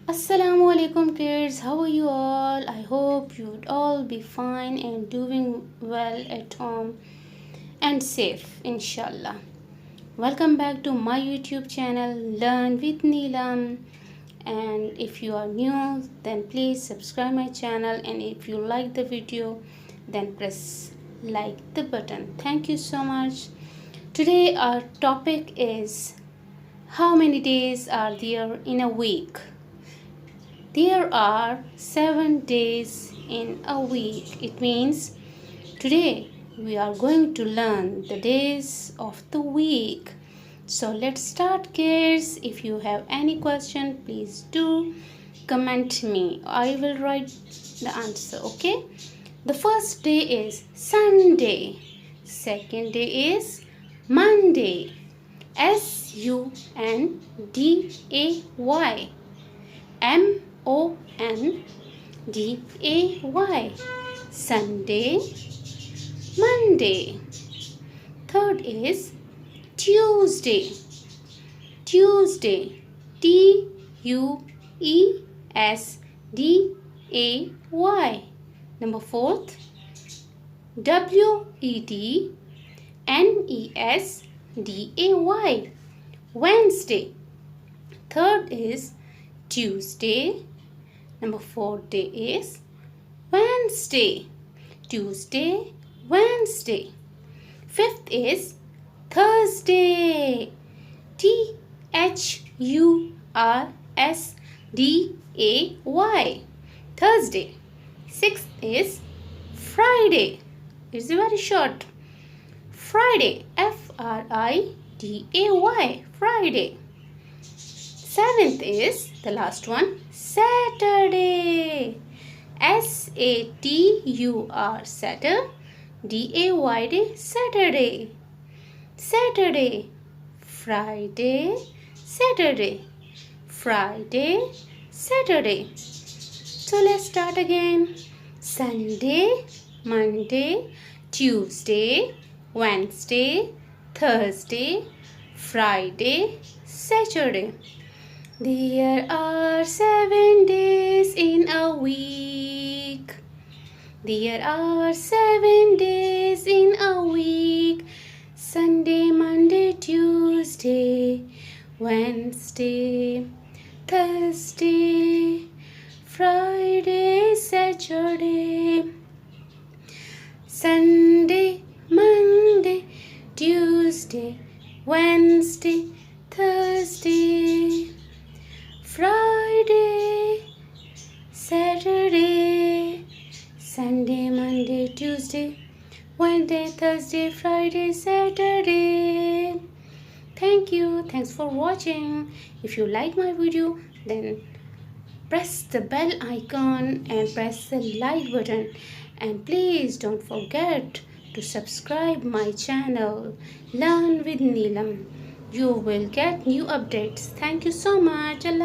Assalamu alaikum kids, how are you all? I hope you'd all be fine and doing well at home and safe, inshallah. Welcome back to my YouTube channel, Learn with Neelam. And if you are new, then please subscribe my channel. And if you like the video, then press like the button. Thank you so much. Today our topic is how many days are there in a week? There are 7 days in a week. It means today we are going to learn the days of the week. So let's start, kids. If you have any question, please do comment me. I will write the answer, okay? The first day is Sunday. Second day is Monday. Sunday. Monday. Sunday. Monday. Third is Tuesday. Tuesday. Tuesday. Number fourth, Wednesday. Wednesday. Third is Tuesday. Number fourth day is Wednesday. Tuesday, Wednesday. Fifth is Thursday. Thursday. Thursday. Sixth is Friday. It's very short. Friday. Friday. Seventh is the last one, Saturday. Saturday. Saturday. Friday. Saturday. So let's start again. Sunday, Monday, Tuesday, Wednesday, Thursday, Friday, Saturday. There are 7 days in a week. There are 7 days in a week. Sunday, Monday, Tuesday, Wednesday, Thursday, Friday, Saturday. Sunday, Monday, Tuesday, Wednesday, Thursday, Friday, Saturday, Sunday, Monday, Tuesday, Wednesday, Thursday, Friday, Saturday. Thank you. Thanks for watching. If you like my video, then press the bell icon and press the like button. And please don't forget to subscribe my channel, Learn with Neelam. You will get new updates. Thank you so much. Allah.